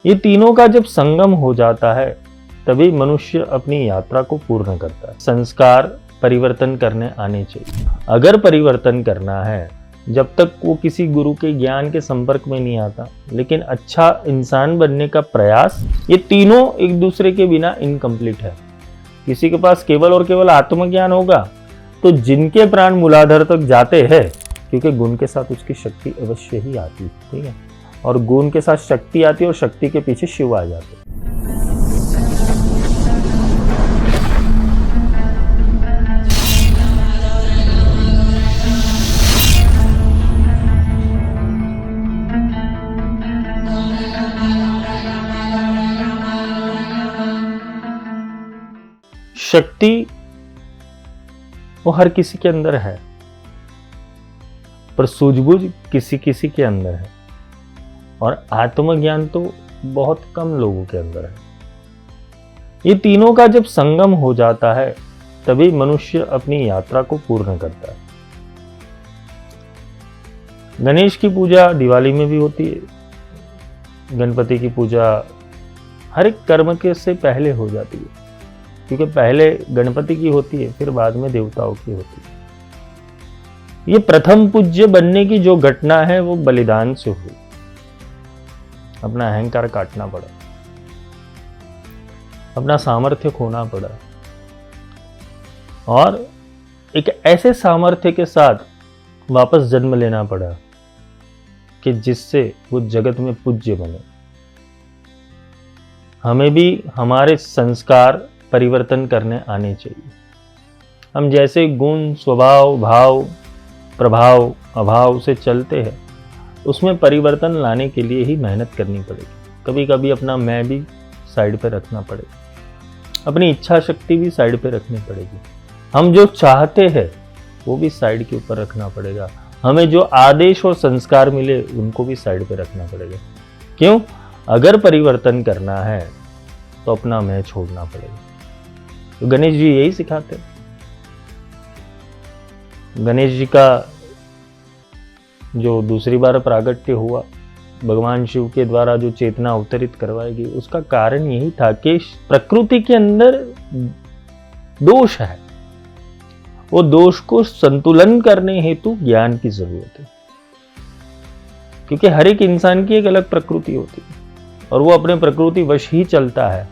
ये तीनों का जब संगम हो जाता है तभी मनुष्य अपनी यात्रा को पूर्ण करता है। संस्कार परिवर्तन करने आने चाहिए। अगर परिवर्तन करना है, जब तक वो किसी गुरु के ज्ञान के संपर्क में नहीं आता, लेकिन अच्छा इंसान बनने का प्रयास, ये तीनों एक दूसरे के बिना इनकम्प्लीट है। किसी के पास केवल और केवल आत्मज्ञान होगा तो जिनके प्राण मूलाधार तक जाते हैं, क्योंकि गुण के साथ उसकी शक्ति अवश्य ही आती है, ठीक है, और गुण के साथ शक्ति आती है और शक्ति के पीछे शिव आ जाते हैं। शक्ति वो हर किसी के अंदर है, पर सूझबूझ किसी किसी के अंदर है, और आत्मज्ञान तो बहुत कम लोगों के अंदर है। ये तीनों का जब संगम हो जाता है तभी मनुष्य अपनी यात्रा को पूर्ण करता है। गणेश की पूजा दिवाली में भी होती है, गणपति की पूजा हर एक कर्म के से पहले हो जाती है, क्योंकि पहले गणपति की होती है, फिर बाद में देवताओं की होती है। ये प्रथम पूज्य बनने की जो घटना है वो बलिदान से हुई। अपना अहंकार काटना पड़ा, अपना सामर्थ्य खोना पड़ा, और एक ऐसे सामर्थ्य के साथ वापस जन्म लेना पड़ा कि जिससे वो जगत में पूज्य बने। हमें भी हमारे संस्कार परिवर्तन करने आने चाहिए। हम जैसे गुण, स्वभाव, भाव, प्रभाव, अभाव से चलते हैं, उसमें परिवर्तन लाने के लिए ही मेहनत करनी पड़ेगी। कभी कभी अपना मैं भी साइड पे रखना पड़ेगा, अपनी इच्छा शक्ति भी साइड पे रखनी पड़ेगी। हम जो चाहते हैं वो भी साइड के ऊपर रखना पड़ेगा। हमें जो आदेश और संस्कार मिले उनको भी साइड पे रखना पड़ेगा। क्यों? अगर परिवर्तन करना है तो अपना मैं छोड़ना पड़ेगा। तो गणेश जी यही सिखाते हैं। गणेश जी का जो दूसरी बार प्रागट्य हुआ, भगवान शिव के द्वारा जो चेतना अवतरित करवाई गई, उसका कारण यही था कि प्रकृति के अंदर दोष है, वो दोष को संतुलन करने हेतु ज्ञान की जरूरत है। क्योंकि हर एक इंसान की एक अलग प्रकृति होती है और वो अपने प्रकृति वश ही चलता है।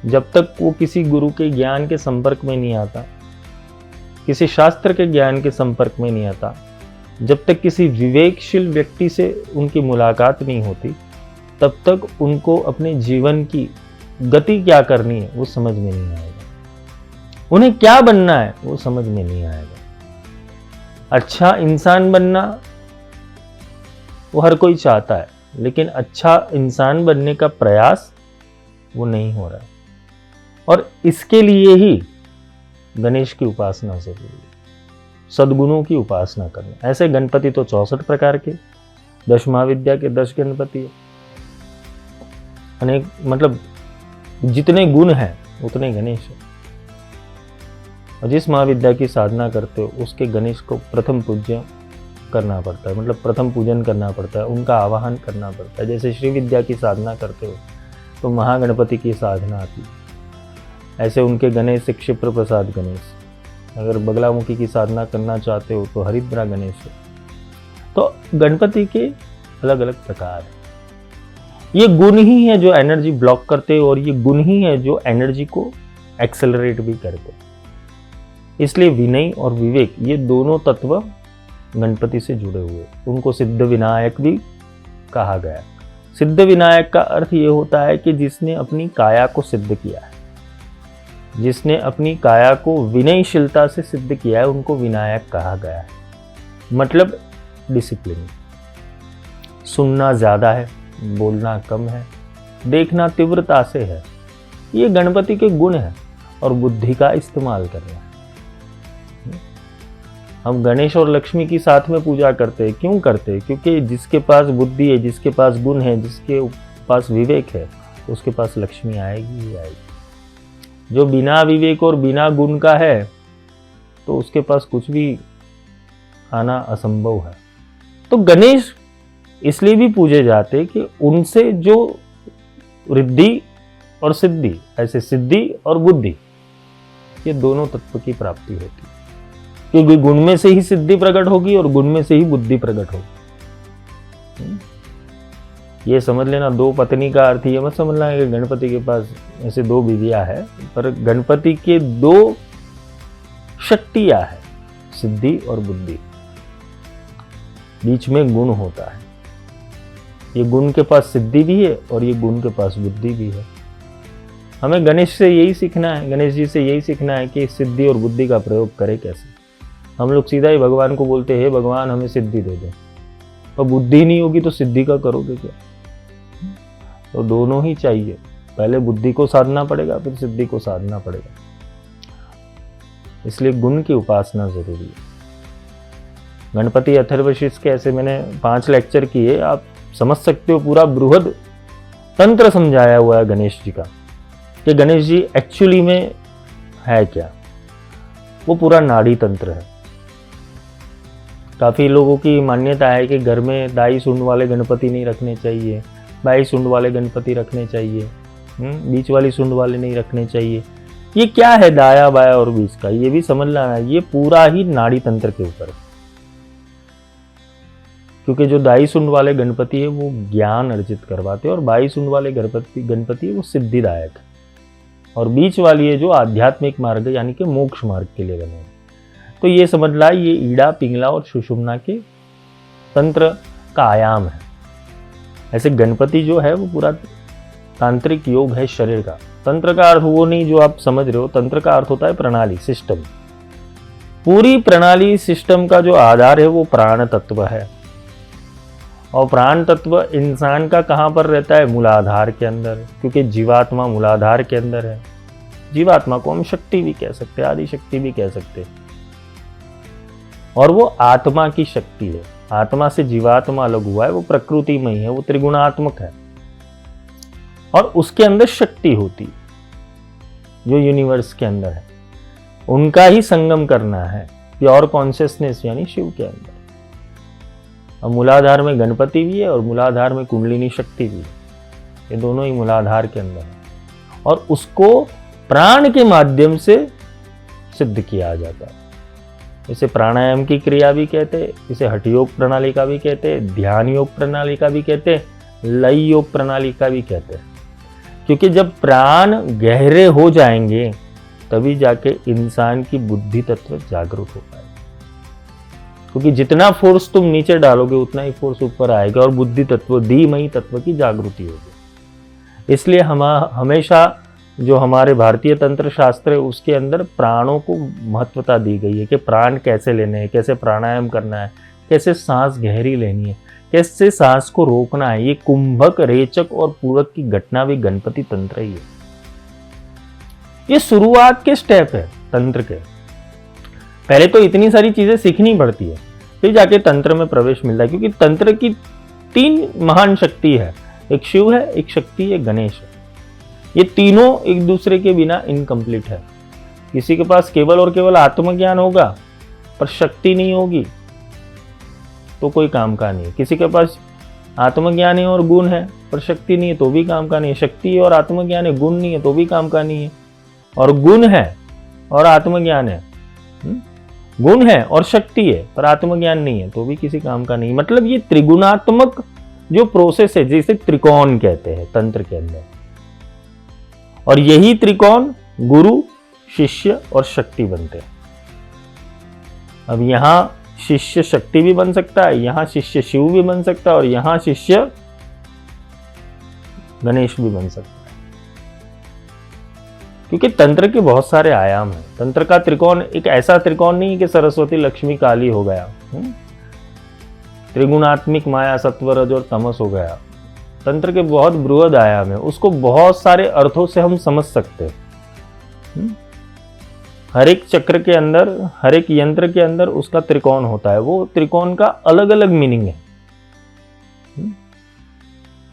जब तक वो किसी गुरु के ज्ञान के संपर्क में नहीं आता, किसी शास्त्र के ज्ञान के संपर्क में नहीं आता, जब तक किसी विवेकशील व्यक्ति से उनकी मुलाकात नहीं होती, तब तक उनको अपने जीवन की गति क्या करनी है वो समझ में नहीं आएगा। उन्हें क्या बनना है वो समझ में नहीं आएगा। अच्छा इंसान बनना वो हर कोई चाहता है, लेकिन अच्छा इंसान बनने का प्रयास वो नहीं हो रहा है, और इसके लिए ही गणेश की उपासना जरूरी है, सद्गुणों की उपासना करना। ऐसे गणपति तो 64 प्रकार के, 10 महाविद्या के 10 गणपति है, अनेक, मतलब जितने गुण हैं उतने गणेश है। और जिस महाविद्या की साधना करते हो उसके गणेश को प्रथम पूज्य करना पड़ता है, मतलब प्रथम पूजन करना पड़ता है, उनका आवाहन करना पड़ता है। जैसे श्री विद्या की साधना करते हो तो महागणपति की साधना आती है, ऐसे उनके गणेश से क्षिप्र प्रसाद गणेश। अगर बगलामुखी की साधना करना चाहते हो तो हरिद्रा गणेश है। तो गणपति के अलग अलग प्रकार है। ये गुण ही है जो एनर्जी ब्लॉक करते हैं, और ये गुण ही है जो एनर्जी को एक्सेलरेट भी करते हैं। इसलिए विनय और विवेक, ये दोनों तत्व गणपति से जुड़े हुए, उनको सिद्ध विनायक भी कहा गया। सिद्ध विनायक का अर्थ ये होता है कि जिसने अपनी काया को सिद्ध किया है, जिसने अपनी काया को विनयशीलता से सिद्ध किया है, उनको विनायक कहा गया है। मतलब डिसिप्लिन। सुनना ज्यादा है, बोलना कम है, देखना तीव्रता से है, ये गणपति के गुण है। और बुद्धि का इस्तेमाल करना है। हम गणेश और लक्ष्मी की साथ में पूजा करते हैं। क्यों करते हैं? क्योंकि जिसके पास बुद्धि है, जिसके पास गुण है, जिसके पास विवेक है, उसके पास लक्ष्मी आएगी ही आएगी। जो बिना विवेक और बिना गुण का है तो उसके पास कुछ भी आना असंभव है। तो गणेश इसलिए भी पूजे जाते कि उनसे जो रिद्धि और सिद्धि, ऐसे सिद्धि और बुद्धि, ये दोनों तत्व की प्राप्ति होती है। क्योंकि गुण में से ही सिद्धि प्रकट होगी और गुण में से ही बुद्धि प्रकट होगी। ये समझ लेना, दो पत्नी का अर्थ ये मत समझना है कि गणपति के पास ऐसे दो बीवियां है, पर गणपति के दो शक्तियां है, सिद्धि और बुद्धि। बीच में गुण होता है, ये गुण के पास सिद्धि भी है और ये गुण के पास बुद्धि भी है। हमें गणेश से यही सीखना है, गणेश जी से यही सीखना है कि सिद्धि और बुद्धि का प्रयोग करें कैसे। हम लोग सीधा ही भगवान को बोलते हैं, भगवान हमें सिद्धि दे दे, और बुद्धि नहीं होगी तो सिद्धि का करोगे क्या? तो दोनों ही चाहिए, पहले बुद्धि को साधना पड़ेगा, फिर सिद्धि को साधना पड़ेगा। इसलिए गुण की उपासना जरूरी है। गणपति अथर्वशीष के ऐसे मैंने 5 लेक्चर किए, आप समझ सकते हो, पूरा बृहद तंत्र समझाया हुआ है गणेश जी का, कि गणेश जी एक्चुअली में है क्या। वो पूरा नाड़ी तंत्र है। काफी लोगों की मान्यता है कि घर में दाई सूंड वाले गणपति नहीं रखने चाहिए, बाई सूंड वाले गणपति रखने चाहिए, बीच वाली सूंड वाले नहीं रखने चाहिए। ये क्या है दाया बाया और बीच का, ये भी समझना है। ये पूरा ही नाड़ी तंत्र के ऊपर, क्योंकि जो दाई सूंड वाले गणपति है वो ज्ञान अर्जित करवाते हैं, और बाई सूंड वाले गणपति है वो सिद्धिदायक है, और बीच वाली है जो आध्यात्मिक मार्ग यानी कि मोक्ष मार्ग के लिए बने। तो ये समझ ला, ये ईड़ा, पिंगला और सुषुम्ना के तंत्र का आयाम है। ऐसे गणपति जो है वो पूरा तांत्रिक योग है शरीर का। तंत्र का अर्थ वो नहीं जो आप समझ रहे हो, तंत्र का अर्थ होता है प्रणाली, सिस्टम। पूरी प्रणाली सिस्टम का जो आधार है वो प्राण तत्व है, और प्राण तत्व इंसान का कहाँ पर रहता है? मूलाधार के अंदर, क्योंकि जीवात्मा मूलाधार के अंदर है। जीवात्मा को हम शक्ति भी कह सकते हैं, आदि शक्ति भी कह सकते हैं, और वो आत्मा की शक्ति है। आत्मा से जीवात्मा अलग हुआ है, वो प्रकृति में ही है, वो त्रिगुणात्मक है, और उसके अंदर शक्ति होती जो यूनिवर्स के अंदर है। उनका ही संगम करना है, प्योर कॉन्शियसनेस यानी शिव के अंदर। अब मूलाधार में गणपति भी है और मूलाधार में कुंडलिनी शक्ति भी है, ये दोनों ही मूलाधार के अंदर है, और उसको प्राण के माध्यम से सिद्ध किया जाता है। इसे प्राणायाम की क्रिया भी कहते हैं, इसे हठ योग प्रणाली का भी कहते हैं, ध्यान योग प्रणाली का भी कहते हैं, लय योग प्रणाली का भी कहते हैं। क्योंकि जब प्राण गहरे हो जाएंगे तभी जाके इंसान की बुद्धि तत्व जागरूक हो पाएगा। क्योंकि जितना फोर्स तुम नीचे डालोगे उतना ही फोर्स ऊपर आएगा, और बुद्धि तत्व, धीमहि तत्व की जागृति होगी। इसलिए हमेशा जो हमारे भारतीय तंत्र शास्त्र है उसके अंदर प्राणों को महत्वता दी गई है, कि प्राण कैसे लेने हैं, कैसे प्राणायाम करना है, कैसे सांस गहरी लेनी है, कैसे सांस को रोकना है। ये कुंभक, रेचक और पूरक की घटना भी गणपति तंत्र ही है। ये शुरुआत के स्टेप है तंत्र के। पहले तो इतनी सारी चीजें सीखनी पड़ती है, फिर जाके तंत्र में प्रवेश मिलता है। क्योंकि तंत्र की 3 महान शक्ति है, एक शिव है, एक शक्ति, एक गणेश है। ये तीनों एक दूसरे के बिना इनकम्प्लीट है। किसी के पास केवल और केवल आत्मज्ञान होगा पर शक्ति नहीं होगी तो कोई काम का नहीं है। किसी के पास आत्मज्ञान है और गुण है पर शक्ति नहीं है तो भी काम का नहीं है। शक्ति है और आत्मज्ञान है, गुण नहीं है तो भी काम का नहीं है। और गुण है और आत्मज्ञान है, गुण है और शक्ति है पर आत्मज्ञान नहीं है तो भी किसी काम का नहीं। मतलब ये त्रिगुणात्मक जो प्रोसेस है जिसे त्रिकोण कहते हैं तंत्र के अंदर, और यही त्रिकोण गुरु, शिष्य और शक्ति बनते हैं। अब यहां शिष्य शक्ति भी बन सकता है, यहां शिष्य शिव भी बन सकता है, और यहां शिष्य गणेश भी बन सकता है। क्योंकि तंत्र के बहुत सारे आयाम हैं। तंत्र का त्रिकोण एक ऐसा त्रिकोण नहीं कि सरस्वती लक्ष्मी काली हो गया, त्रिगुणात्मिक माया सत्व रज और तमस हो गया। तंत्र के बहुत बृहद आयाम है, उसको बहुत सारे अर्थों से हम समझ सकते हैं। हर एक चक्र के अंदर, हर एक यंत्र के अंदर उसका त्रिकोण होता है, वो त्रिकोण का अलग अलग मीनिंग है।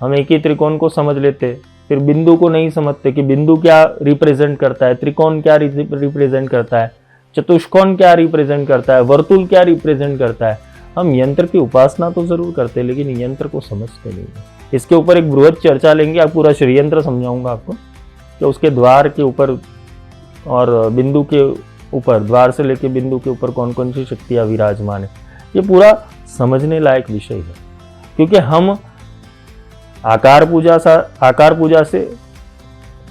हम एक ही त्रिकोण को समझ लेते, फिर बिंदु को नहीं समझते कि बिंदु क्या रिप्रेजेंट करता है, त्रिकोण क्या रिप्रेजेंट करता है, चतुष्कोण क्या रिप्रेजेंट करता है, वर्तुल क्या रिप्रेजेंट करता है। हम यंत्र की उपासना तो जरूर करते लेकिन यंत्र को समझते नहीं। इसके ऊपर एक बृहद चर्चा लेंगे, आप पूरा षड्यंत्र समझाऊंगा आपको कि उसके द्वार के ऊपर और बिंदु के ऊपर, द्वार से लेके बिंदु के ऊपर कौन कौन सी शक्तियां विराजमान है। ये पूरा समझने लायक विषय है, क्योंकि हम आकार पूजा से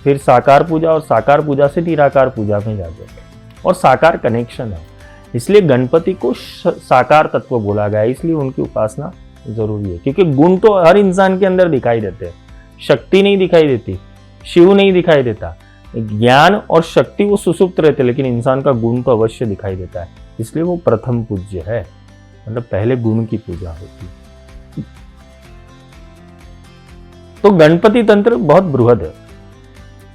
फिर साकार पूजा और साकार पूजा से निराकार पूजा में जाते हैं, और साकार कनेक्शन है। इसलिए गणपति को साकार तत्व बोला गया है, इसलिए उनकी उपासना जरूरी है, क्योंकि गुण तो हर इंसान के अंदर दिखाई देते हैं, शक्ति नहीं दिखाई देती, शिव नहीं दिखाई देता, ज्ञान और शक्ति वो सुसुप्त रहते, लेकिन इंसान का गुण तो अवश्य दिखाई देता है, इसलिए वो प्रथम पूज्य है, मतलब पहले गुण की पूजा होती है। तो गणपति तंत्र बहुत बृहद है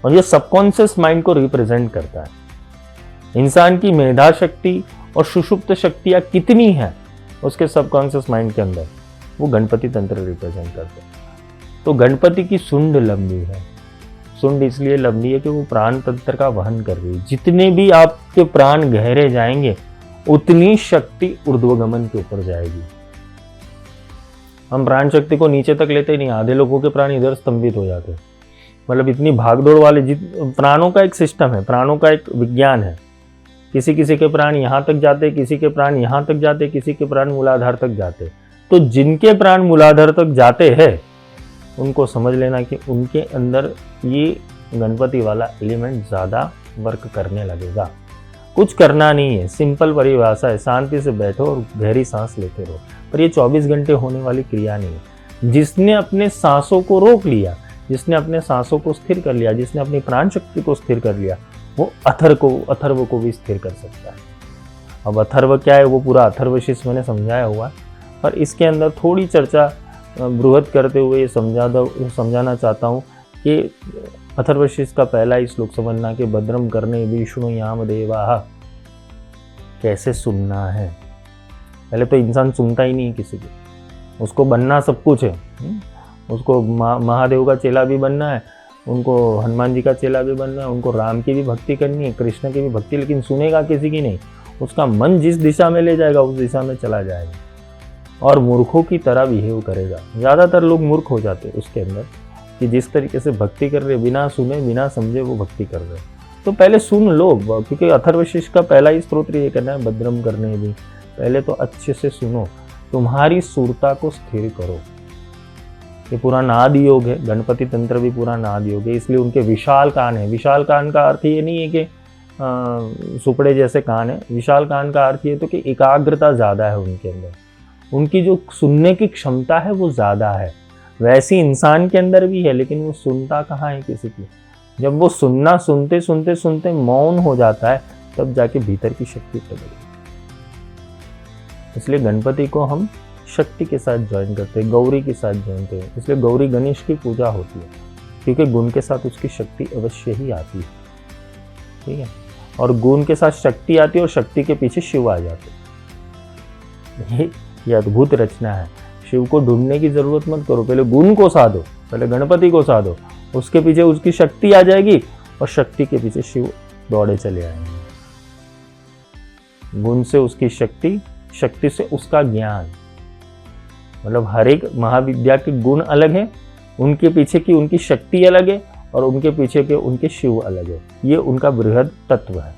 और ये सबकॉन्शियस माइंड को रिप्रेजेंट करता है। इंसान की मेधा शक्ति और सुषुप्त शक्तियां कितनी हैं उसके सबकॉन्शियस माइंड के अंदर, वो गणपति तंत्र रिप्रेजेंट करते हैं। तो गणपति की सुंड लंबी है, सुंड इसलिए लंबी है कि वो प्राण तंत्र का वहन कर रही है। जितने भी आपके प्राण गहरे जाएंगे उतनी शक्ति ऊर्ध्वगमन के ऊपर जाएगी। हम प्राण शक्ति को नीचे तक लेते ही नहीं, आधे लोगों के प्राण इधर स्तंभित हो जाते हैं। मतलब इतनी भागदौड़ वाले प्राणों का एक सिस्टम है, प्राणों का एक विज्ञान है। किसी किसी के प्राण यहाँ तक जाते, किसी के प्राण यहाँ तक जाते, किसी के प्राण मूलाधार तक जाते। तो जिनके प्राण मूलाधार तक जाते हैं उनको समझ लेना कि उनके अंदर ये गणपति वाला एलिमेंट ज़्यादा वर्क करने लगेगा। कुछ करना नहीं है, सिंपल परिभाषा है, शांति से बैठो और गहरी सांस लेते रहो। पर ये 24 घंटे होने वाली क्रिया नहीं है। जिसने अपने सांसों को रोक लिया, जिसने अपने सांसों को स्थिर कर लिया, जिसने अपनी प्राण शक्ति को स्थिर कर लिया, वो अथर्व को भी स्थिर कर सकता है। अब अथर्व क्या है वो पूरा अथर्वशीष मैंने समझाया हुआ है, पर इसके अंदर थोड़ी चर्चा बृहद करते हुए ये समझाना चाहता हूँ कि अथर्वशीष का पहला ही श्लोक समझना कि भद्रम करने विष्णु याम देवा, कैसे सुनना है। पहले तो इंसान सुनता ही नहीं है किसी को, उसको बनना सब कुछ है। उसको महादेव का चेला भी बनना है, उनको हनुमान जी का चेला भी बनना है, उनको राम की भी भक्ति करनी है, कृष्ण की भी भक्ति, लेकिन सुनेगा किसी की नहीं। उसका मन जिस दिशा में ले जाएगा उस दिशा में चला जाएगा और मूर्खों की तरह बिहेव करेगा। ज़्यादातर लोग मूर्ख हो जाते हैं उसके अंदर कि जिस तरीके से भक्ति कर रहे, बिना सुने बिना समझे वो भक्ति कर रहे। तो पहले सुन लो, क्योंकि अथर्वशीष का पहला ही स्तोत्र ये करना है, भद्रम करने भी। पहले तो अच्छे से सुनो, तुम्हारी सूरता को स्थिर करो। ये पूरा नाद योग है, गणपति तंत्र भी पूरा नाद योग है, इसलिए उनके विशाल कान है। विशाल कान का अर्थ ये नहीं है कि सुपड़े जैसे कान है, विशाल कान का अर्थ ये तो कि एकाग्रता ज़्यादा है उनके अंदर, उनकी जो सुनने की क्षमता है वो ज़्यादा है। वैसी इंसान के अंदर भी है, लेकिन वो सुनता कहाँ है किसी की। जब वो सुनना सुनते सुनते सुनते मौन हो जाता है, तब जाके भीतर की शक्ति प्रकट। इसलिए गणपति को हम शक्ति के साथ ज्वाइन करते हैं, गौरी के साथ जोड़ते हैं। इसलिए गौरी गणेश की पूजा होती है, क्योंकि गुण के साथ उसकी शक्ति अवश्य ही आती है। ठीक है, और गुण के साथ शक्ति आती है और शक्ति के पीछे शिव आ जाते। ये अद्भुत रचना है। शिव को ढूंढने की जरूरत मत करो, पहले गुण को साधो, पहले गणपति को साधो, उसके पीछे उसकी शक्ति आ जाएगी और शक्ति के पीछे शिव दौड़े चले आएंगे। गुण से उसकी शक्ति, शक्ति से उसका ज्ञान। मतलब हर एक महाविद्या के गुण अलग है, उनके पीछे की उनकी शक्ति अलग है और उनके पीछे के उनके शिव अलग है। ये उनका बृहद तत्व है।